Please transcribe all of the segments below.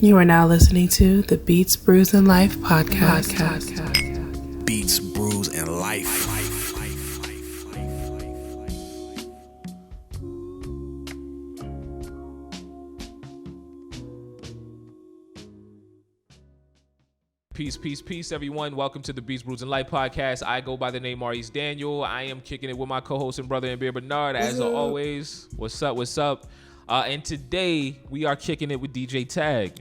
You are now listening to the Beats, Brews, and Life podcast. Beats, Brews, and Life. Peace, everyone. Welcome to the Beats, Brews, and Life podcast. I go by the name Maurice Daniel. I am kicking it with my co-host and brother and beer Bernard. As always, what's up? And today we are kicking it with DJ Tag.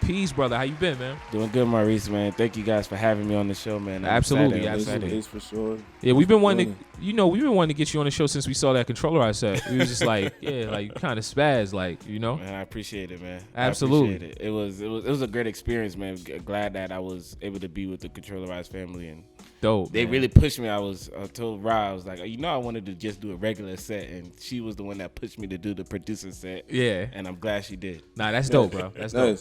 Peace, brother. How you been, man? Doing good, Maurice, man. Thank you guys for having me on the show, man. Absolutely. It's for sure. Yeah, we've been wanting to get you on the show since we saw that controller I set. We was just like, kind of spaz, Man, I appreciate it, man. Absolutely. I appreciate it. It was a great experience, man. Glad that I was able to be with the Controllerized family, and dope. They really pushed me. I told Ra, I was like, I wanted to just do a regular set, and she was the one that pushed me to do the producer set. Yeah. And I'm glad she did. Nah, that's dope, bro. That's dope.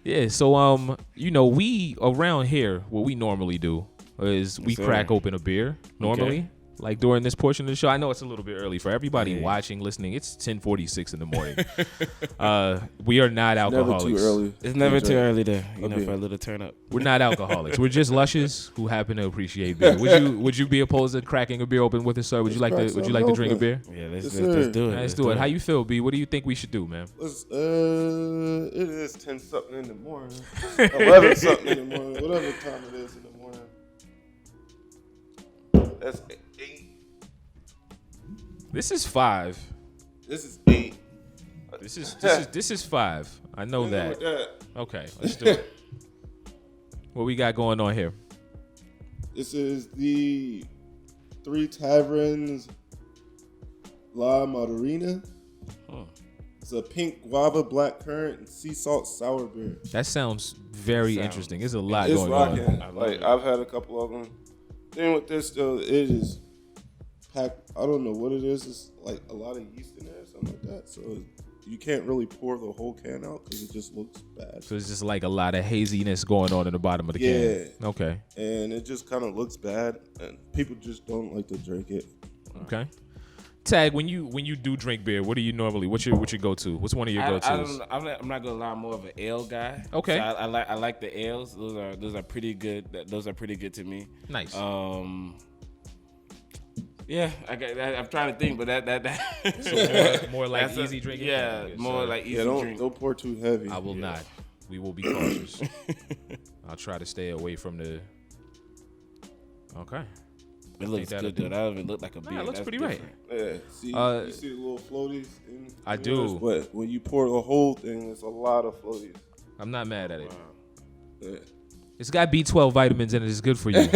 Yeah, so we around here, what we normally do is we crack open a beer normally. Okay. Like during this portion of the show. I know it's a little bit early for everybody watching, listening. It's 10:46 in the morning. We are not alcoholics. Never too early. It's never too early to for a little turn up. We're not alcoholics. We're just lushes who happen to appreciate beer. Would you be opposed to cracking a beer open with us, sir? Would you like to drink a beer? Yeah, let's do it. Let's do it. How you feel, B? What do you think we should do, man? It is 10 something in the morning. 11 something in the morning. Whatever time it is in the morning. That's 8. This is 5. This is 8. This is 5. I know that. Okay, let's do it. What we got going on here? This is the 3 Taverns La Madurina. It's a pink guava, black currant, and sea salt sour beer. That sounds very interesting. There's a lot going rocking. on. I've had a couple of them. Thing with this though, it is packed. I don't know what it is. It's like a lot of yeast in there or something like that. So you can't really pour the whole can out because it just looks bad. So it's just like a lot of haziness going on in the bottom of the can. Okay. And it just kind of looks bad, and people just don't like to drink it. Okay. Tag, when you do drink beer, what do you normally? What's your go-to? What's one of your go-tos? I'm not gonna lie, I'm more of an ale guy. Okay. So I like the ales. Those are pretty good. Those are pretty good to me. Nice. Yeah, I'm trying to think, but that so more like easy drinking. Yeah, more like easy drink. Don't pour too heavy. I will not. We will be cautious. I'll try to stay away from the. Okay. It looks good, though. That doesn't even look like a beer. It looks pretty right. Yeah. See, you see the little floaties? I do. But when you pour the whole thing, it's a lot of floaties. I'm not mad at it. Wow. Yeah. It's got B12 vitamins in it. It's good for you.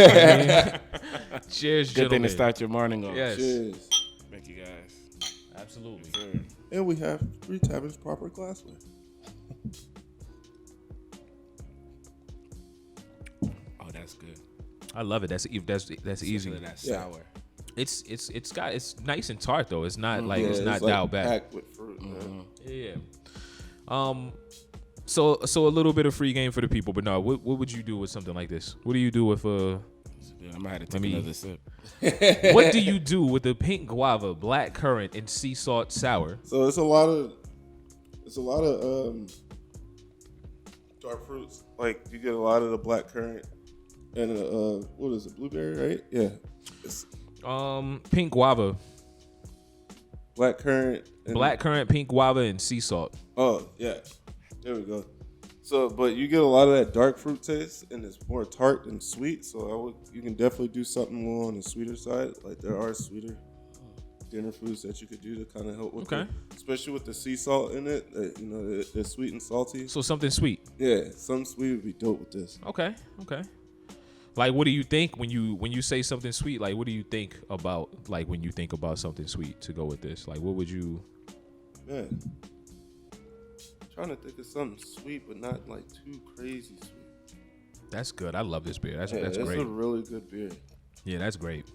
Cheers, good gentlemen. Thing to start your morning off. Yes. Cheers. Thank you, guys. Absolutely. Sure. And we have 3 Taverns proper glassware. Oh, that's good. I love it. That's easy. That's sour. It's nice and tart though. It's not it's not like dialed back. Packed with fruit. Yeah. So a little bit of free game for the people, but no. What would you do with something like this? What do you do with I might have to take another sip. What do you do with the pink guava, black currant, and sea salt sour? So it's a lot of dark fruits. Like you get a lot of the black currant and what is it, blueberry, right? Yeah. It's pink guava, black currant, pink guava, and sea salt. Oh yeah, there we go. So, but you get a lot of that dark fruit taste, and it's more tart than sweet. So you can definitely do something more on the sweeter side. Like there are sweeter dinner foods that you could do to kind of help with it, especially with the sea salt in it. They're sweet and salty. So something sweet. Yeah, something sweet would be dope with this. Okay. Like, what do you think when you say something sweet? Like, what do you think about when you think about something sweet to go with this? Like, what would you? Man, trying to think of something sweet, but not like too crazy sweet. That's good. I love this beer. That's great. It's a really good beer. Yeah, that's great.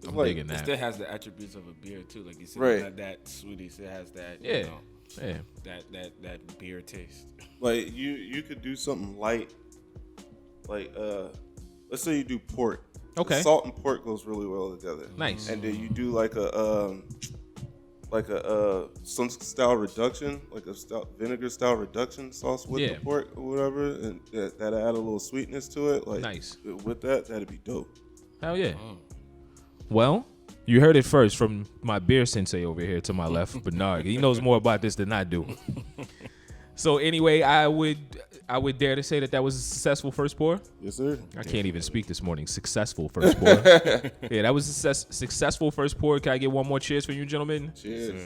I'm like, digging that. It still has the attributes of a beer too, like you said. Right. It's not that sweetie. It has that. Yeah. That beer taste. Like you could do something light. Like let's say you do pork. Okay. Salt and pork goes really well together. Nice. And then you do like a like a some style reduction, like a vinegar style reduction sauce with the pork or whatever, and that add a little sweetness to it. Like nice. With that'd be dope. Hell yeah. Well, you heard it first from my beer sensei over here to my left, Bernard. He knows more about this than I do. So anyway, I would dare to say that was a successful first pour. Yes, sir. I can't even speak this morning. Successful first pour. Yeah, that was a successful first pour. Can I get one more cheers for you, gentlemen? Cheers.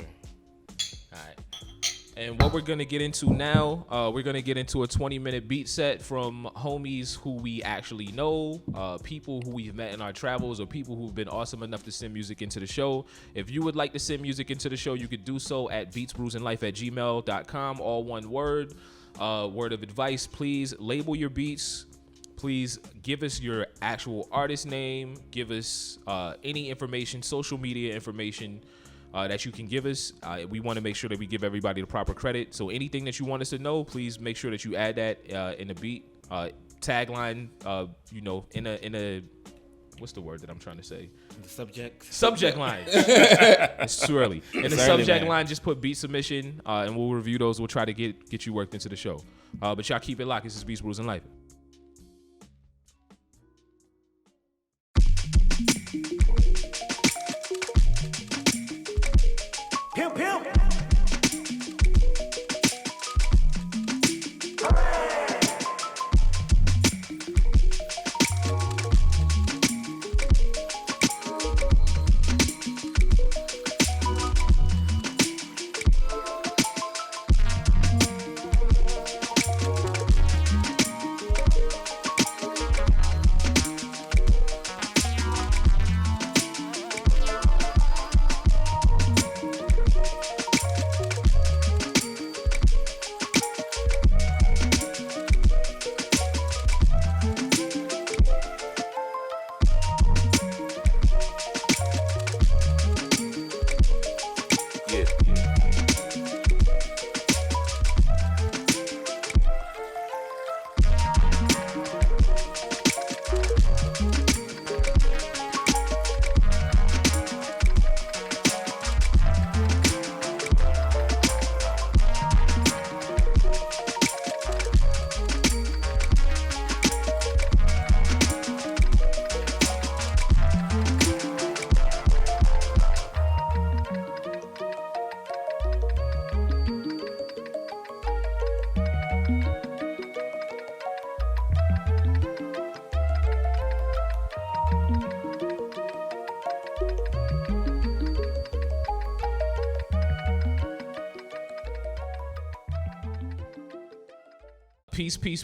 All right. And what we're going to get into now, we're going to get into a 20-minute beat set from homies who we actually know, people who we've met in our travels, or people who've been awesome enough to send music into the show. If you would like to send music into the show, you could do so at beatsbrewsandlife@gmail.com, all one word. Word of advice, please label your beats. Please give us your actual artist name. Give us any information, social media information that you can give us. We want to make sure that we give everybody the proper credit. So anything that you want us to know, please make sure that you add that in the beat tagline. In a what's the word that I'm trying to say? The subject line. It's too early. In the subject line, just put beat submission, and we'll review those. We'll try to get you worked into the show. But y'all keep it locked. This is Beats, Brews, and Life. Pimp, pimp.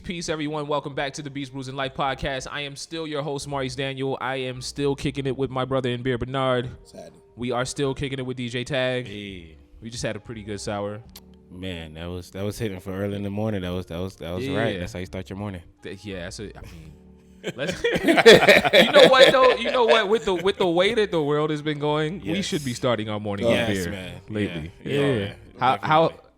Peace, everyone. Welcome back to the Beats, Brews, and Life podcast. I am still your host, Maurice Daniel. I am still kicking it with my brother in beer, Bernard. Sad. We are still kicking it with DJ Tag. Hey. We just had a pretty good sour. Man, that was hitting for early in the morning. That was right. That's how you start your morning. Yeah, that's it. I mean, let's, you know what though? You know what? With the way that the world has been going, we should be starting our morning with beer man. lately. Yeah.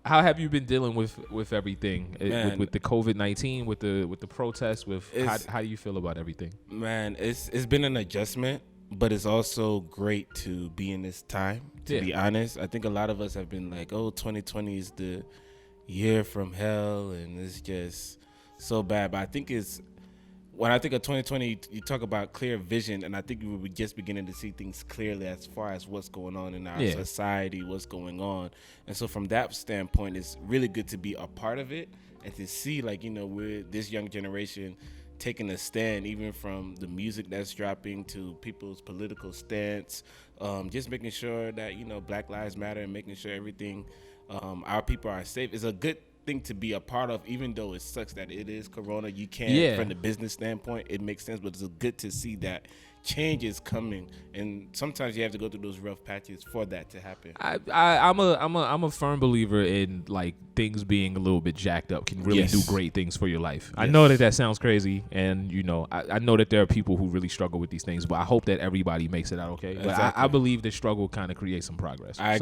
How have you been dealing with everything, with the COVID-19, with the protests? How do you feel about everything? Man, it's been an adjustment, but it's also great to be in this time. To be honest, I think a lot of us have been like, "Oh, 2020 is the year from hell," and it's just so bad. But I think when I think of 2020, you talk about clear vision, and I think we were just beginning to see things clearly as far as what's going on in our society, what's going on. And so from that standpoint, it's really good to be a part of it and to see, we're this young generation taking a stand, even from the music that's dropping to people's political stance, just making sure that, Black Lives Matter and making sure everything, our people are safe is a good thing to be a part of, even though it sucks that it is Corona. You can't, from the business standpoint, it makes sense, but it's good to see that change is coming, and sometimes you have to go through those rough patches for that to happen. I'm a firm believer in things being a little bit jacked up can really do great things for your life. I know that sounds crazy, and I know that there are people who really struggle with these things, but I hope that everybody makes it out okay. Exactly. But I believe the struggle kind of creates some progress. I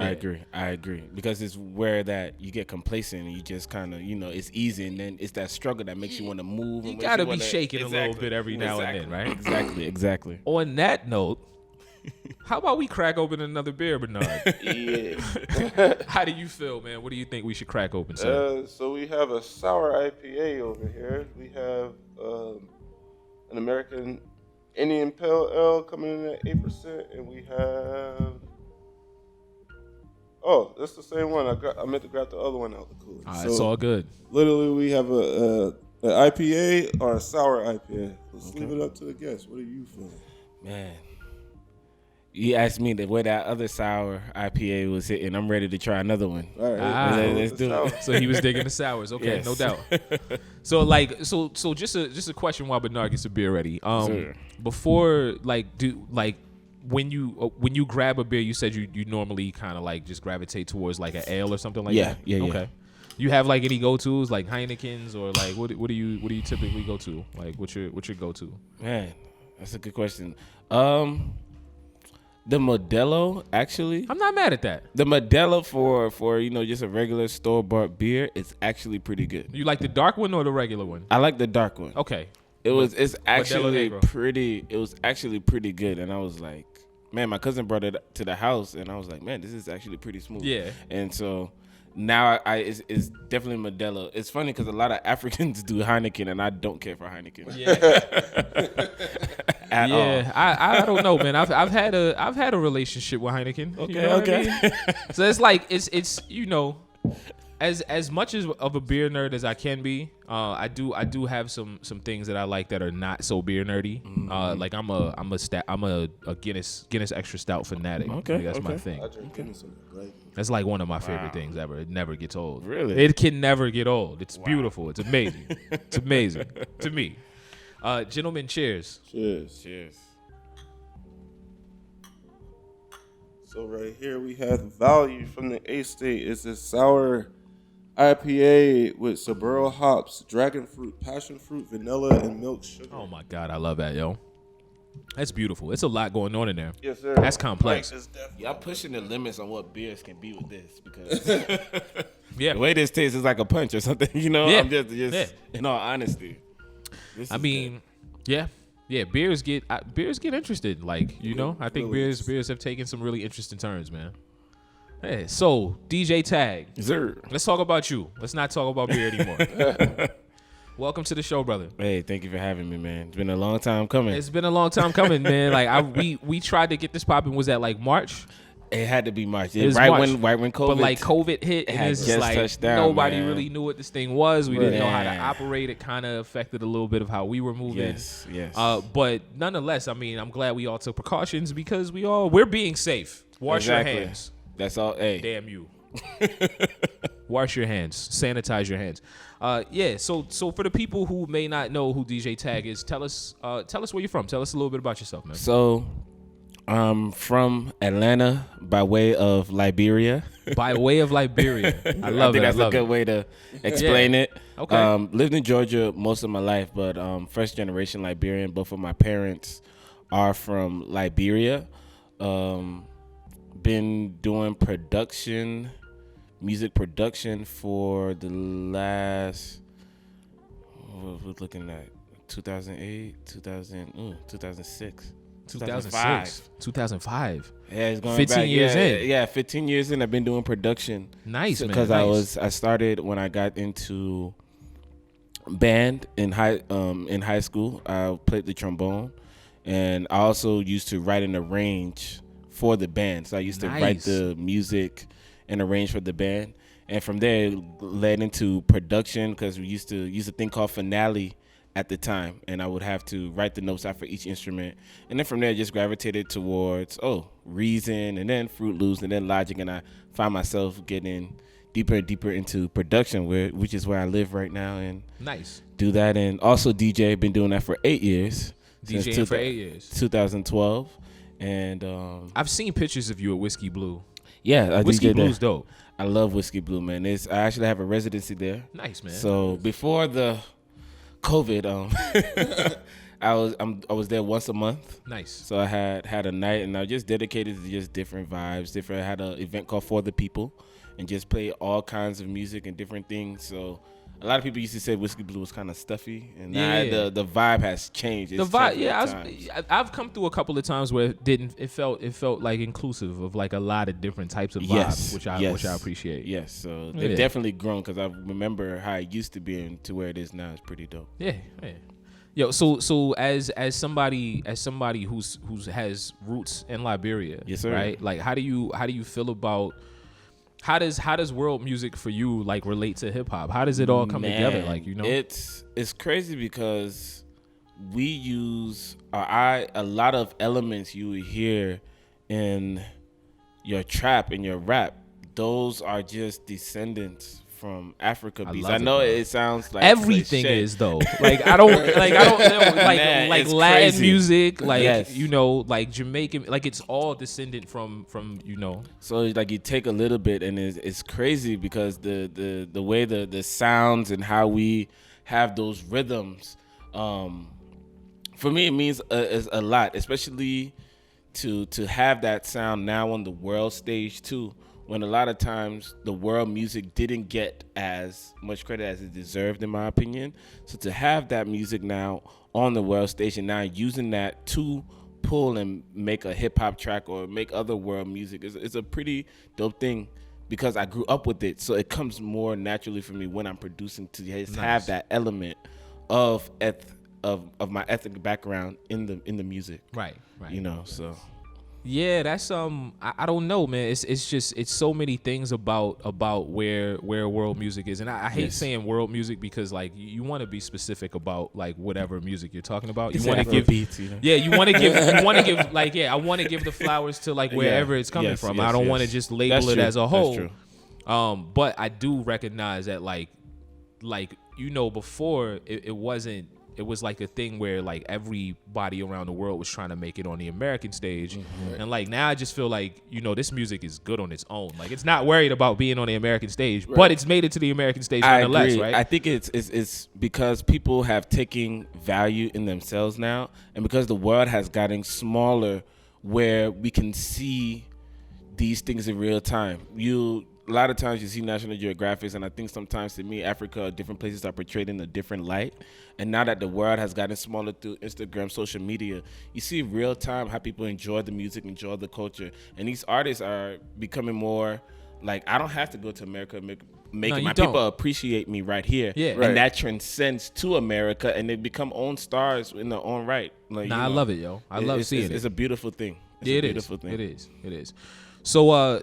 agree because it's where that you get complacent and you just kind of it's easy, and then it's that struggle that makes you want to move. You gotta be shaking a little bit every now and then, right? Exactly. On that note, How about we crack open another beer, Bernard? Yeah. How do you feel, man? What do you think we should crack open, sir? So we have a sour IPA over here. We have an American Indian Pale Ale coming in at 8%, and we have. Oh, that's the same one. I meant to grab the other one out the cooler. All right, it's all good. Literally, we have an IPA or a sour IPA. Let's leave it up to the guests. What are you feeling? Man, you asked me where that other sour IPA was hitting. I'm ready to try another one. All right, let's do it. So he was digging the sours. Okay, Yes. no doubt. So just a question while Bernard gets a beer ready. Sure. Before when you grab a beer, you said you normally kind of like just gravitate towards like an ale or something like that. Yeah. Okay. You have like any go-tos like Heineken's or like what do you typically go to? Like what's your go-to? Man, that's a good question. The Modelo, actually. I'm not mad at that. The Modelo for just a regular store-bought beer is actually pretty good. You like the dark one or the regular one? I like the dark one. Okay. It's actually Negro. pretty good, and I was like, man, my cousin brought it to the house, and I was like, man, this is actually pretty smooth. Yeah. And so now it's definitely Modelo. It's funny because a lot of Africans do Heineken, and I don't care for Heineken. Yeah. At all. I don't know, man. I've had a relationship with Heineken. Okay, you know what I okay. mean? So it's like it's as much of a beer nerd as I can be, I do have some things that I like that are not so beer nerdy. Like I'm a Guinness extra stout fanatic. Okay, Like, that's my okay. thing. I drink Guinness on the break. That's like one of my favorite things ever. It never gets old. Really? It can never get old. It's beautiful. It's amazing. It's amazing to me. Gentlemen, cheers. Cheers. So right here we have value from the A-State. It's a sour IPA with Saburo hops, dragon fruit, passion fruit, vanilla, and milk sugar. Oh my God, I love that, yo. That's beautiful. It's a lot going on in there. Yes, sir. That's complex. Like, it's definitely- Y'all pushing the limits on what beers can be with this because Yeah. the way this tastes is like a punch or something. Yeah. I'm just Yeah. in all honesty. I mean, yeah. Beers get interested. Like I think really beers have taken some really interesting turns, man. Hey, so DJ Tag, Sir. let's talk about you. Let's not talk about beer anymore. Welcome to the show, brother. Hey, thank you for having me, man. It's been a long time coming. It's been a long time coming, man. Like we tried to get this popping. Was that like March? It had to be March. It was right March. when COVID. But like COVID hit, and had it's just just like touched down, nobody man. really knew what this thing was. We didn't know how to Man. operate. It kind of affected a little bit of how we were moving. Yes. But nonetheless, I mean, I'm glad we all took precautions because we're being safe. Wash your Exactly. hands. That's all. Hey, Damn you. Wash your hands. Sanitize your hands. So for the people who may not know who DJ Tag is, tell us where you're from. Tell us a little bit about yourself, man. So I'm from Atlanta by way of Liberia. By way of Liberia. I love think it. that's a good way to explain it. Okay. Lived in Georgia most of my life, but first generation Liberian. Both of my parents are from Liberia. Been doing music production for the last, we're looking at 2008, 2006. 2005. Yeah, it's going 15 back. years in. Yeah, 15 years in. I've been doing production. Nice, man. Because Nice. I started when I got into band in high school. I played the trombone, and I also used to write and arrange for the band. So I used to write Nice. the music and arrange for the band, and from there it led into production because we used to use a thing called Finale at the time, and I would have to write the notes out for each instrument, and then from there I just gravitated towards Reason, and then Fruit Loops, and then Logic, and I found myself getting deeper and deeper into production, which is where I live right now, and Nice. do that, and also DJ. Been doing that for 8 years. since DJing for 8 years. 2012, and I've seen pictures of you at Whiskey Blue. yeah, I Whiskey DJed Blue's there. dope. I love Whiskey Blue, man. I actually have a residency there. Nice, man. So before the COVID, I was there once a month. Nice. So I had a night, and I just dedicated to just different vibes. I had an event called For the People, and just play all kinds of music and different things. So a lot of people used to say Whiskey Blue was kind of stuffy, and now the vibe has changed. The vibe, I've come through a couple of times where it felt like inclusive of like a lot of different types of vibes, which I appreciate. Yes, so they've definitely grown because I remember how it used to be and to where it is now is pretty dope. Yeah. Yo, so as somebody who has roots in Liberia, yes, sir. Right? Like, how do you feel about how does world music for you like relate to hip hop? How does it all come together? Like, you know, it's crazy because we use a lot of elements you would hear in your trap and your rap. Those are just descendants from Africa beats. I know it sounds like everything cliche. Is though. Like I don't know, Man, like it's Latin crazy. music, like Yes. you know, like Jamaican, like it's all descendant from you know. So like you take a little bit and it's crazy because the way the sounds and how we have those rhythms, for me it means a lot, especially to have that sound now on the world stage too. When a lot of times the world music didn't get as much credit as it deserved, in my opinion. So to have that music now on the world stage and now using that to pull and make a hip hop track or make other world music is a pretty dope thing because I grew up with it. So it comes more naturally for me when I'm producing to just have that element of my ethnic background in the music. Right. You know, so. Yeah, that's I don't know, man. It's so many things about where world music is, and I hate saying world music because like you want to be specific about like whatever music you're talking about. You want to give beats, you know? Yeah, you want to give like I want to give the flowers to like wherever it's coming from. I don't want to just label it as a whole. That's true. But I do recognize that like you know before it wasn't. It was like a thing where like everybody around the world was trying to make it on the American stage. Mm-hmm. And like now I just feel like, you know, this music is good on its own. Like it's not worried about being on the American stage, but it's made it to the American stage nonetheless, I agree. right? I think it's because people have taken value in themselves now, and because the world has gotten smaller where we can see these things in real time. A lot of times you see National Geographics, and I think sometimes to me, Africa or different places are portrayed in a different light. And now that the world has gotten smaller through Instagram, social media, you see real time how people enjoy the music, enjoy the culture. And these artists are becoming more like, I don't have to go to America and make it. My people appreciate me right here. Yeah. And that transcends to America, and they become own stars in their own right. Like, I love it, yo. I love seeing it. It's a beautiful thing. It's a beautiful thing. It is. So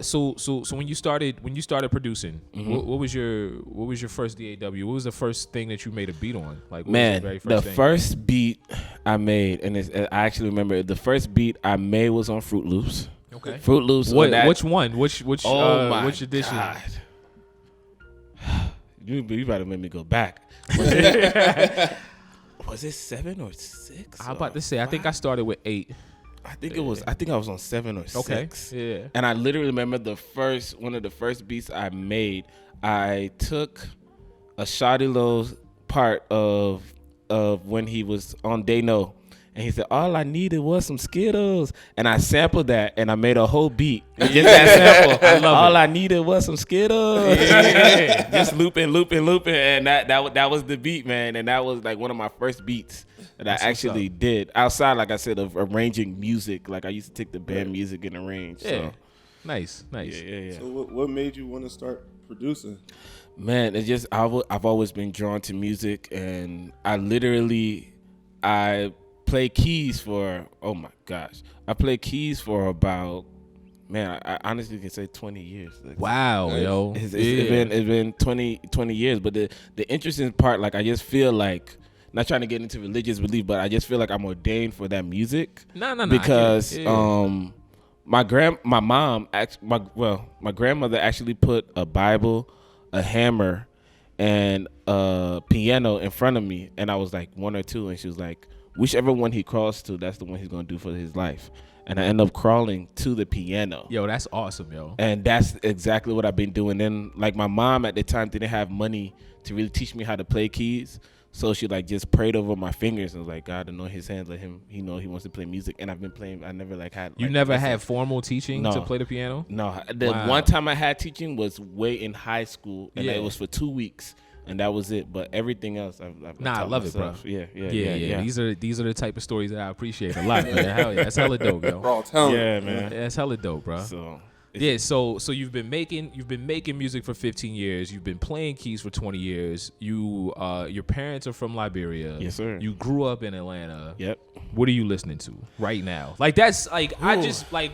when you started producing, mm-hmm. what was your first DAW? What was the first thing that you made a beat on? Like, what man, was the very first thing? First beat I made, and I actually remember the first beat I made was on Fruit Loops. Okay, Fruit Loops. Which one? Which which edition? God. You about to make me go back. Was it 7 or 6? I'm about to say. I think I started with 8. I think I was on 7 or 6. Okay. Yeah. And I literally remember one of the first beats I made. I took a Shawty Lowe's part of when he was on Day No, and he said, "All I needed was some Skittles," and I sampled that, and I made a whole beat. Just that sample. I love All I needed was some Skittles. Yeah. Just looping, and that was the beat, man. And that was like one of my first beats that I actually did outside, like I said, of arranging music. Like I used to take the band music and arrange. Yeah. So. Nice. Yeah. So what made you want to start producing? Man, it's just I've always been drawn to music, and I play keys for, oh my gosh, I play keys for about, man, I honestly can say 20 years. Like, wow, yo. It's been 20 years, but the interesting part, like I just feel like, not trying to get into religious belief, but I just feel like I'm ordained for that music. No. Because my grandmother actually put a Bible, a hammer, and a piano in front of me, and I was like 1 or 2, and she was like, whichever one he crawls to, that's the one he's gonna do for his life. And I end up crawling to the piano. Yo, that's awesome, yo. And that's exactly what I've been doing. Then, like, my mom at the time didn't have money to really teach me how to play keys. So she like just prayed over my fingers and was like, God, anoint his hands, let him, he know he wants to play music. And I've been playing. I never like had. You never had formal teaching to play the piano? No. The one time I had teaching was way in high school, and it was for 2 weeks. and that was it. But everything else, I love myself. it, bro. Yeah. These are the type of stories that I appreciate a lot, man. Hell yeah, that's hella dope, yo. Raw talent. Yeah, man. That's hella dope, bro. So you've been making music for 15 years. You've been playing keys for 20 years. Your parents are from Liberia. Yes, sir. You grew up in Atlanta. Yep. What are you listening to right now? Like that's like I just like,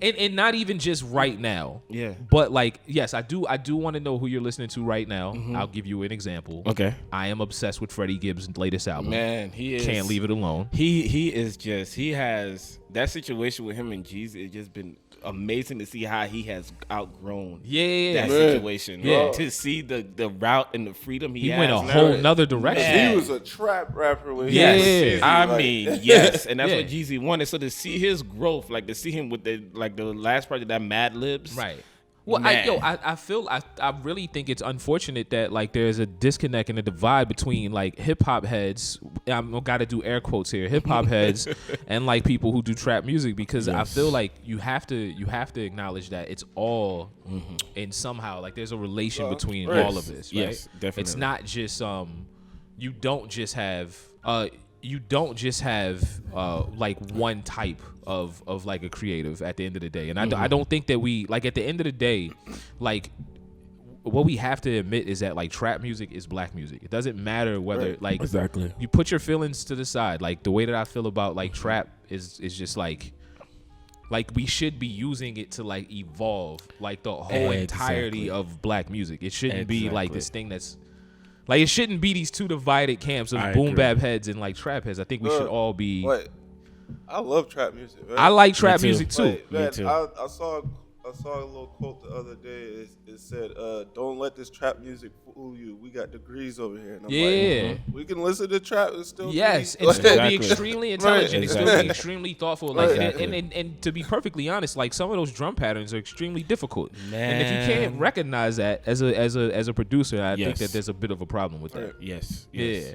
and not even just right now. Yeah. But like yes, I do want to know who you're listening to right now. I'll give you an example. Okay. I am obsessed with Freddie Gibbs' latest album. Man, he is. Can't leave it alone. He has that situation with him and Jeezy. It's just been amazing to see how he has outgrown that situation. Yeah. To see the route and the freedom he has. Went a whole nother direction. Man. He was a trap rapper when Yes. he was I like, mean, yes, and that's Yeah. what Jeezy wanted. So to see his growth, like to see him with the last project, that Mad Libs, Right. Well, I really think it's unfortunate that like there's a disconnect and a divide between like hip hop heads. I'm gotta do air quotes here, hip hop heads, and like people who do trap music, because I feel like you have to acknowledge that it's all in somehow like there's a relation between all of this. Right? Yes, definitely. It's not just you don't just have like one type of like a creative at the end of the day. And I don't think that we like at the end of the day, like what we have to admit is that like trap music is black music. It doesn't matter whether like Exactly. you put your feelings to the side. Like the way that I feel about like trap is just like we should be using it to like evolve like the whole entirety of black music. It shouldn't be like this thing that's like, it shouldn't be these two divided camps of boom bap heads and like trap heads. I think we should all be. Wait, I love trap music. Man. I like trap music too. Like, man, Me too. I saw a little quote the other day. It said, "Don't let this trap music fool you. We got degrees over here." And I'm like, we can listen to trap and still and still be extremely intelligent, and still be extremely thoughtful. Like, and to be perfectly honest, like some of those drum patterns are extremely difficult. Man. And if you can't recognize that as a producer, I think that there's a bit of a problem with that. Yes. Yeah.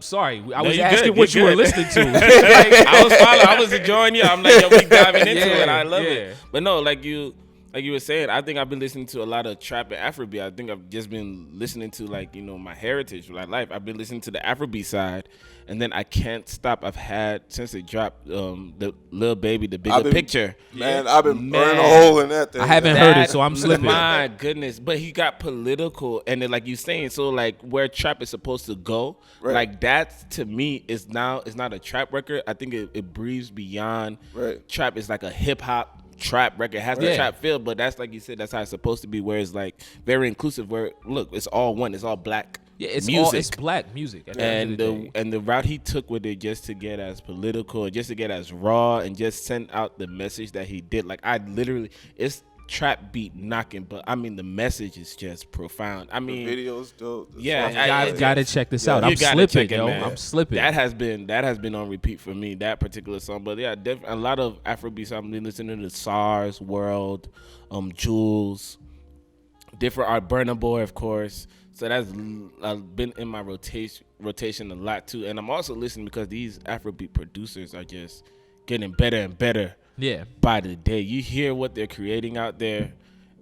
Sorry, I was you asking good, what you you were good. listening to. I was following. I was enjoying you. I'm like, yo, we diving into it. I love Yeah. it. But no, like you were saying, I think I've been listening to a lot of trap and Afrobeat. I think I've just been listening to like, my heritage, my life. I've been listening to the Afrobeat side, and then I can't stop. I've had since it dropped the Lil Baby, the Bigger Picture. Man, I've been burning a hole in that thing. I haven't heard it, so I'm slipping. My goodness, but he got political, and then like you saying, so like where trap is supposed to go, like that to me is now it's not a trap record. I think it breathes beyond. Trap is like a hip hop trap record. It has the trap feel, but that's like you said, that's how it's supposed to be. Where it's like very inclusive. Where look, it's all one. It's all black. Yeah, it's music. it's black music. And the route he took with it, just to get as political, just to get as raw, and just send out the message that he did. Like it's trap beat knocking, but I mean the message is just profound. I mean, the video's dope. I gotta check this out. I'm slipping, yo. I'm slipping. That has been on repeat for me, that particular song. But yeah, a lot of Afrobeats. I've been listening to SARS, World, Jules, different art, Burna Boy, of course. So that's been in my rotation a lot too. And I'm also listening because these Afrobeat producers are just getting better and better. Yeah. By the day, you hear what they're creating out there,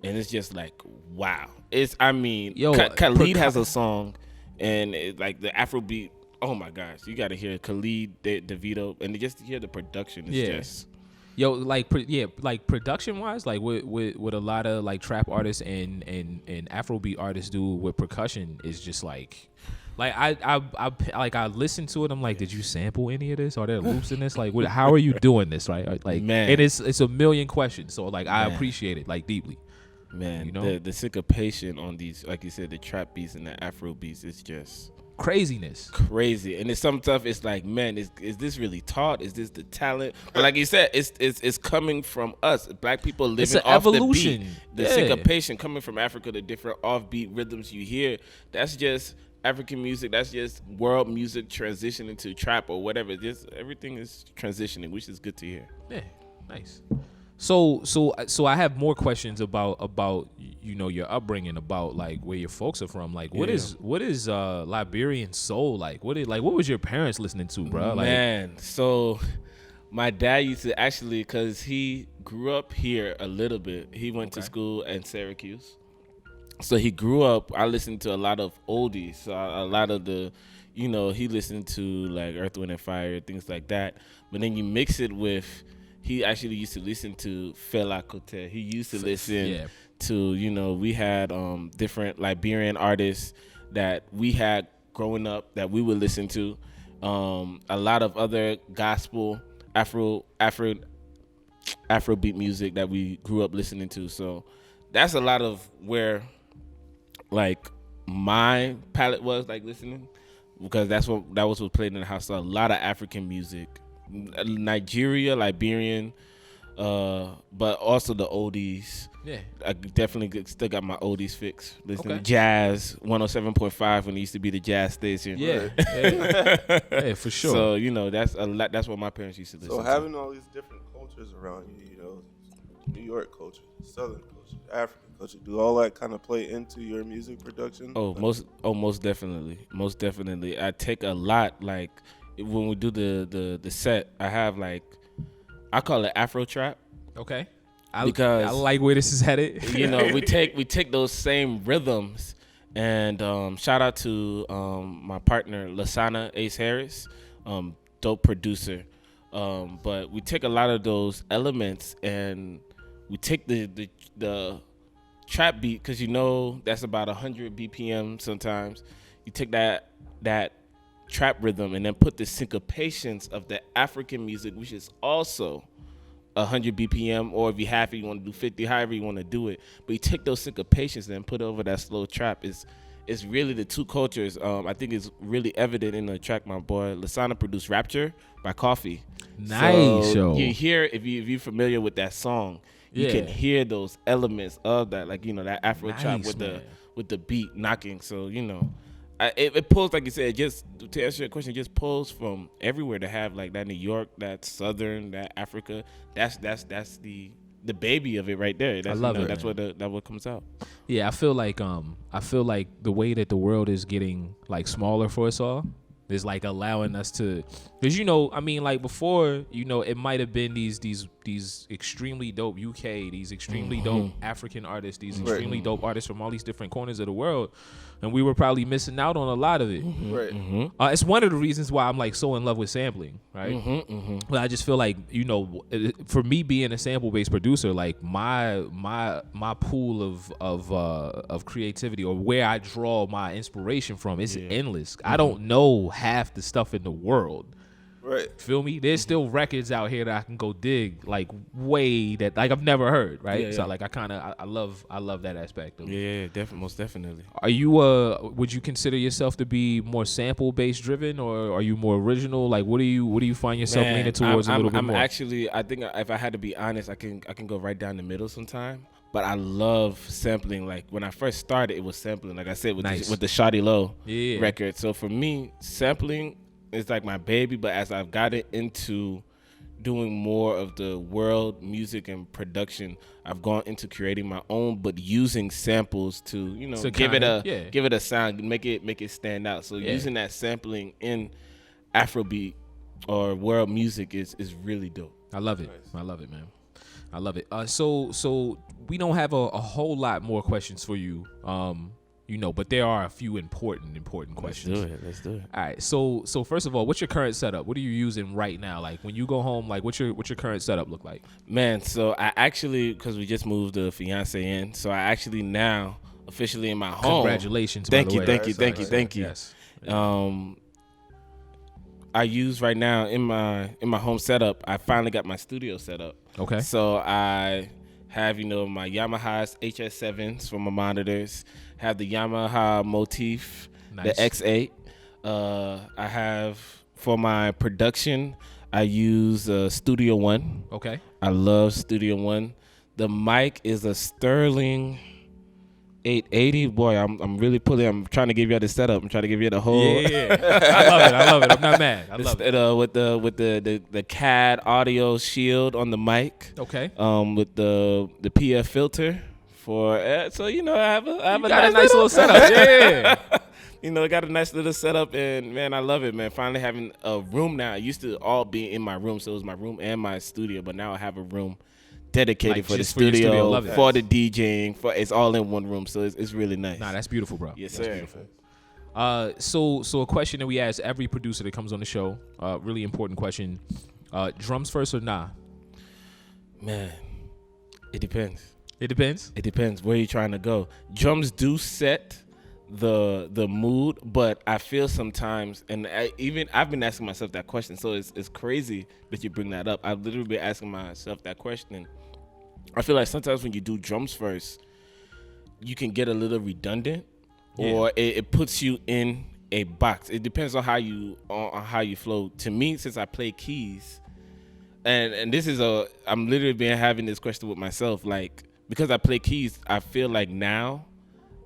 and it's just like, wow. Khalid has a song, and it's like the Afrobeat. Oh my gosh, you got to hear Khalid, DeVito, and just to hear the production is just. Yo, like production wise, like what a lot of like trap artists and Afrobeat artists do with percussion is just like I listen to it. I'm like, did you sample any of this? Are there loops in this? Like, how are you doing this? Right? Like, man, and it's a million questions. So like, I appreciate it like deeply. Man, the syncopation on these, like you said, the trap beats and the Afro beats is just craziness. Crazy. And it's some stuff, it's like, man, is this really taught? Is this the talent? But like you said, it's coming from us, black people living off evolution. The beat. The syncopation coming from Africa, the different offbeat rhythms you hear, that's just African music. That's just world music transitioning to trap or whatever. Just everything is transitioning, which is good to hear. Yeah, nice. So I have more questions about your upbringing, about like where your folks are from. Like what is Liberian soul like? What was your parents listening to, bro? Man, so my dad used to actually, because he grew up here a little bit. He went to school in Syracuse, So he grew up. I listened to a lot of oldies. So a lot of the, he listened to like Earth, Wind and Fire, things like that. But then you mix it with, he actually used to listen to Fela Kuti. He used to listen to, we had different Liberian artists that we had growing up that we would listen to. A lot of other gospel, Afrobeat music that we grew up listening to. So that's a lot of where like my palette was like listening, because that was what played in the house. So a lot of African music, Nigeria, Liberian, but also the oldies. Yeah, I definitely still got my oldies fix. Listening to jazz 107.5 when it used to be the jazz station. Yeah, yeah, for sure. So that's a lot. That's what my parents used to listen to. So having all these different cultures around you, New York culture, Southern culture, African culture, do all that kind of play into your music production? Most definitely. I take a lot, like when we do the set, I have like, I call it Afro trap. Okay. Because I like where this is headed. we take those same rhythms, and shout out to my partner Lasana Ace Harris, dope producer. But we take a lot of those elements and we take the trap beat, because that's about 100 BPM sometimes. You take that trap rhythm and then put the syncopations of the African music, which is also 100 BPM, or if you have it, you want to do 50, however you want to do it. But you take those syncopations and put over that slow trap. It's really the two cultures. I think it's really evident in the track my boy Lasana produced, Rapture by Coffee. Nice. So you hear, if you're familiar with that song, you can hear those elements of that, like that Afro trap with the beat knocking. So it pulls, like you said, just to answer your question, it just pulls from everywhere to have like that New York, that Southern, that Africa. That's the baby of it right there. I love it. That's what comes out. Yeah, I feel like the way that the world is getting like smaller for us all is like allowing us to, because like before, it might have been these extremely dope UK, these extremely dope African artists, these extremely dope artists from all these different corners of the world, and we were probably missing out on a lot of it. It's one of the reasons why I'm like so in love with sampling, right? But I just feel like for me being a sample based producer, like my pool of creativity, or where I draw my inspiration from, is endless. I don't know half the stuff in the world. Right. Feel me? There's still records out here that I can go dig, like way that like I've never heard, right? So like I love that aspect of it. Yeah, definitely, most definitely. Are you would you consider yourself to be more sample based driven, or are you more original? Like what do you find yourself leaning towards a little bit more? Actually, I think if I had to be honest, I can go right down the middle sometime. But I love sampling. Like when I first started, it was sampling. Like I said, with the Shawty Low record. So for me, sampling is like my baby. But as I've gotten into doing more of the world music and production, I've gone into creating my own, but using samples to give it a sound, make it stand out. So using that sampling in Afrobeat or world music is really dope. I love it. Nice. I love it, man. I love it. So we don't have a whole lot more questions for you, but there are a few important questions. Let's do it. All right. So first of all, what's your current setup? What are you using right now? Like when you go home, like what's your current setup look like? Man, so I actually, because we just moved the fiance in, so I actually now officially in my home. Congratulations. Thank you. Yes. I use right now in my home setup, I finally got my studio set up. Okay. So I have, my Yamaha's HS7s for my monitors, have the Yamaha Motif, the X8. I have, for my production, I use Studio One. Okay. I love Studio One. The mic is a Sterling 880. Boy, I'm really pulling. I'm trying to give you the setup. I'm trying to give you the whole. Yeah. I love it. I'm not mad. I love it. With the CAD audio shield on the mic. Okay. With the PF filter for so I have a nice little setup. Yeah. I got a nice little setup, and man, I love it, man. Finally having a room now. It used to all be in my room, so it was my room and my studio, but now I have a room dedicated Like, for the just for your studio, studio. Love it. for the DJing, it's all in one room, so it's really nice. Nah, that's beautiful, bro. Yes, That's sir. beautiful. So a question that we ask every producer that comes on the show, really important question. Drums first or nah? Man, it depends. It depends. It depends where you're trying to go. Drums do set the mood, but I feel sometimes, and I've been asking myself that question, so it's crazy that you bring that up. I've literally been asking myself that question. I feel like sometimes when you do drums first, you can get a little redundant, or it puts you in a box. It depends on how you flow. To me, since I play keys, and this is I'm literally been having this question with myself, like, because I play keys, I feel like now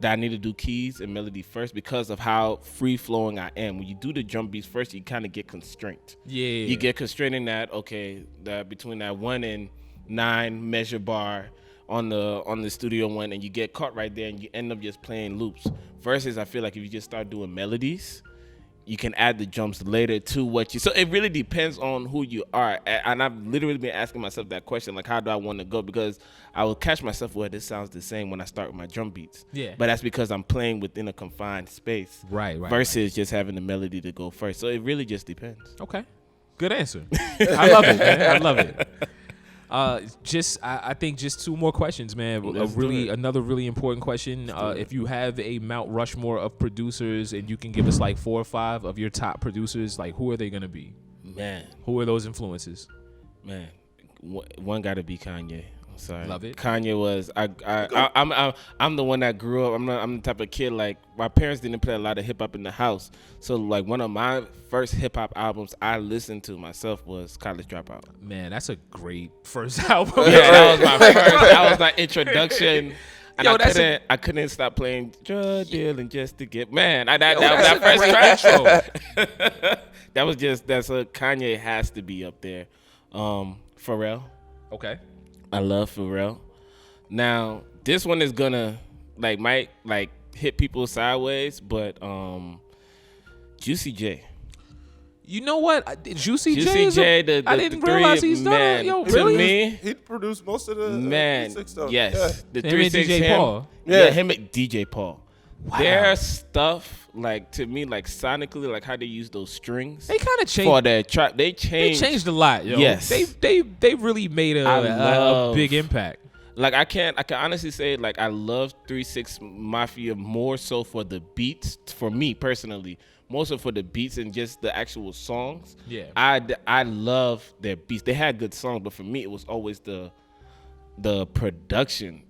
that I need to do keys and melody first because of how free flowing I am. When you do the drum beats first, you kind of get constrained. Yeah. You get constrained in that, okay, that between that 1 and 9 measure bar on the studio one, and you get caught right there and you end up just playing loops. Versus I feel like if you just start doing melodies, you can add the drums later to what you. So it really depends on who you are. And I've literally been asking myself that question, like, how do I want to go? Because I will catch myself where this sounds the same when I start with my drum beats. Yeah. But that's because I'm playing within a confined space. Right. Versus just having the melody to go first. So it really just depends. Okay. Good answer. I love it, man. I love it. I think just 2 more questions, man. Another really important question. If you have a Mount Rushmore of producers and you can give us like 4 or 5 of your top producers, like, who are they gonna be? Man, who are those influences? Man, one gotta be Kanye. Sorry. Love it. Kanye was I'm the one that grew up. I'm the type of kid, like, my parents didn't play a lot of hip hop in the house. So like one of my first hip hop albums I listened to myself was College Dropout. Man, that's a great first album. Yeah, that was my first. That was my introduction. And I couldn't stop playing drug dealing just to get, man. That first track. That's a Kanye has to be up there. Pharrell. Okay. I love Pharrell. Now, this one is gonna might hit people sideways, but Juicy J. You know what? Juicy J. I didn't realize he's done it. Yo, really? To me, he produced most of the 3-6 stuff. Yes, Yeah. the him 3-6 and DJ him. Paul. Yeah, him and DJ Paul. Wow. Their stuff, to me, sonically, how they use those strings. They kind of changed for their trap. They changed a lot, yo. Yes, they really made a big impact. I can honestly say, I love 3-6 Mafia more so for the beats. For me personally, more so for the beats and just the actual songs. Yeah, I love their beats. They had good songs, but for me, it was always the production.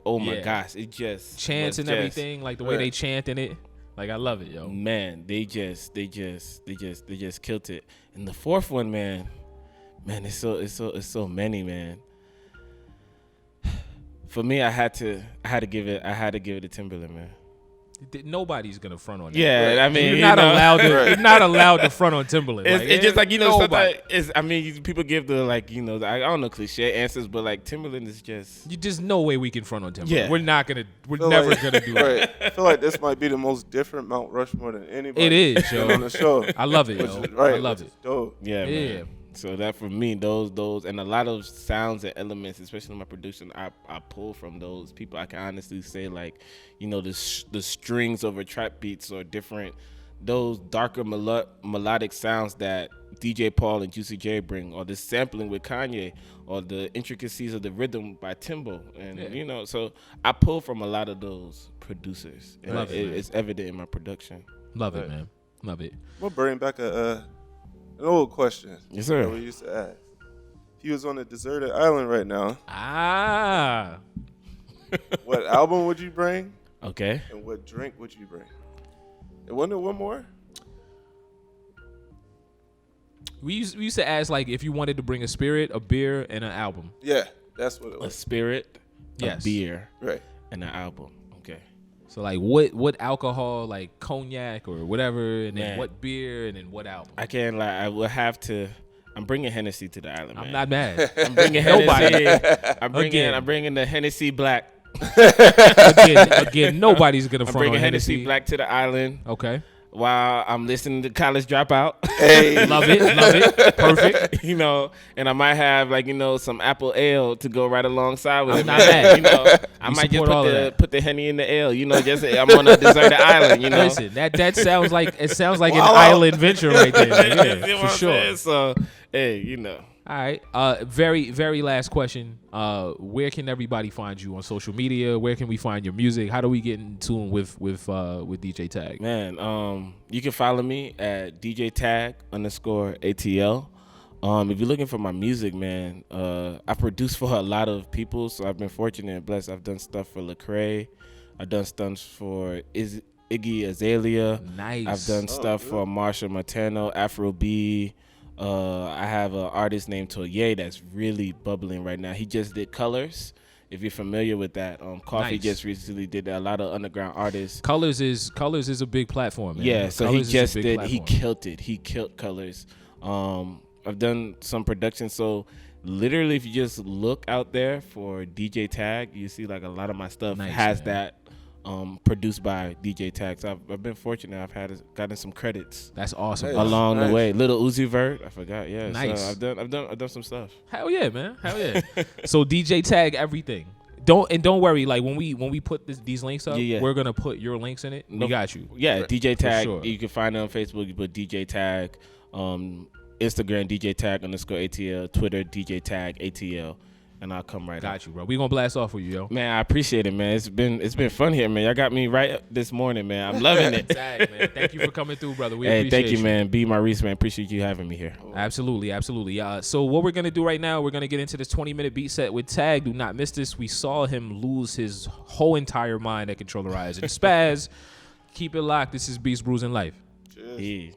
Oh my gosh, it just chants and everything, the way they chant in it. I love it, yo. Man, they just killed it. And the fourth one, man, it's so many, man. For me, I had to give it to Timberland, man. Nobody's gonna front on that. Yeah, I mean, you're not allowed to front on Timberland. It's just sometimes people give the I don't know, cliche answers, but Timberland is just. There's no way we can front on Timberland. Yeah. We're never gonna do that. Right. I feel like this might be the most different Mount Rushmore than anybody. It is, yo. On the show. I love it, yo. Right. I love it. Dope. Yeah, man. So that for me, those and a lot of sounds and elements, especially in my production, I pull from those people. I can honestly say, the strings over trap beats or different, those darker melodic sounds that DJ Paul and Juicy J bring, or the sampling with Kanye, or the intricacies of the rhythm by Timbo, and so I pull from a lot of those producers. And it's evident in my production. Love it, man. Love it. We'll bring back an old question. Yes, sir. That we used to ask. If he was on a deserted island right now, what album would you bring? Okay. And what drink would you bring? And wasn't there one more? We used to ask if you wanted to bring a spirit, a beer, and an album. Yeah, that's what it was. A spirit, yes. A beer, right, and an album. Okay. So what alcohol, cognac or whatever, and then what beer, and then what album? I can't lie. I will have to. I'm bringing Hennessy to the island. I'm man. not mad. I'm bringing Nobody. I'm bringing the Hennessy Black. Again, nobody's gonna front on Hennessy Black to the island. Okay. while I'm listening to College Dropout. Hey, love it, perfect. And I might have some apple ale to go right alongside with it. I'm not mad. I might just put the Henny in the ale. Just I'm on a deserted island. Listen, that sounds like an island venture right there. Yeah, for sure. So hey, All right. Very, very last question. Where can everybody find you on social media? Where can we find your music? How do we get in tune with DJ Tag? Man, you can follow me at DJ Tag _ATL. If you're looking for my music, man, I produce for a lot of people, so I've been fortunate and blessed. I've done stuff for Lecrae. I've done stuff for Iggy Azalea. Nice. I've done stuff for Marsha Montano, Afro B. I have an artist named Toye that's really bubbling right now. He just did Colors. If you're familiar with that, Coffee just recently did that. A lot of underground artists. Colors is a big platform, man. Yeah, so Colors he just did. Platform. He killed it. He killed Colors. I've done some production. So literally, if you just look out there for DJ Tag, you see like a lot of my stuff has that. Produced by DJ Tag. So I've been fortunate. I've gotten some credits. That's awesome. Along the way, Little Uzi Vert. I forgot. Yeah. Nice. So I've done some stuff. Hell yeah, man. Hell yeah. So DJ Tag everything. Don't worry. Like when we put these links up, we're gonna put your links in it. We got you. Yeah. DJ Tag. Sure. You can find it on Facebook. You put DJ Tag. Instagram DJ Tag _ATL. Twitter DJ Tag ATL. And I'll come right Got up. you, bro. We gonna blast off with you, yo. Man, I appreciate it, man. It's been fun here, man. Y'all got me right up this morning, man. I'm loving it. Tag, man. Thank you for coming through, brother. We appreciate thank you, man. B. Maurice, man. Appreciate you having me here. Absolutely. So what we're gonna do right now, we're gonna get into this 20-minute beat set with Tag. Do not miss this. We saw him lose his whole entire mind at Controller Eyes and Spaz. Keep it locked. This is Beats, Brews, and Life. Cheers. Peace.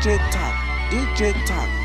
DJ Talk, DJ Talk.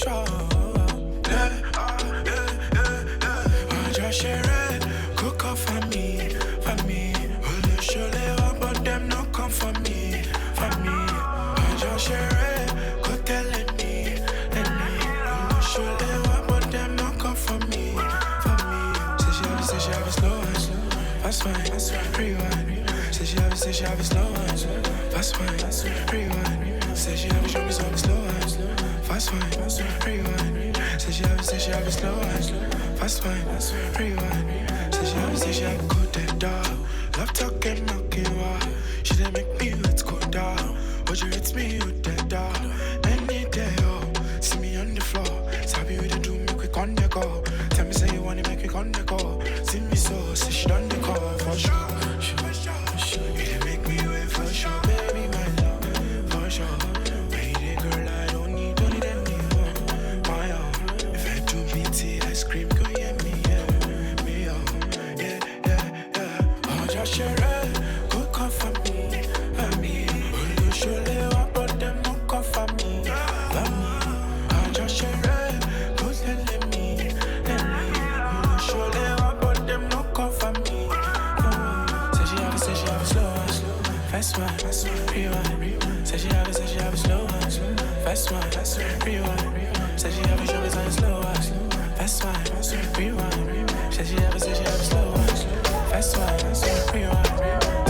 sure. I just share it, cook up for me. Well, you surely want, but them not come for me. I just share it, go telling me. Well, you surely want, but them not come for me. Say she have it slow, fast fine, rewind. Say she have it slow, fast fine, rewind. Say she have it show me something slow, fast fine, rewind. Say she have it slow, fast fine, rewind. Say she have it good dead dog. Love talking, knocking wall. She didn't make me let's go down. Would you hit me with that dog? Any day, oh, see me on the floor. Sabi with the do me quick on the go. Tell me say you wanna make quick on the go. See me so, say she done the call for sure. You didn't make me wait for sure, baby, my love, for sure. Baby girl, I don't need anymore. My own, if I do BT, I scream, go yeah, me, oh, yeah. Oh, just share it, go come for me, Well, you surely want, but them not come for me, Oh, just share it, go telling me, Well, you surely want, but them not come for me. Say she have it slow, fast one, rewind. Say she have it slow, fast one, rewind. Say she have it show me something slow, fast one, rewind. Say she have it slow, fast one, rewind.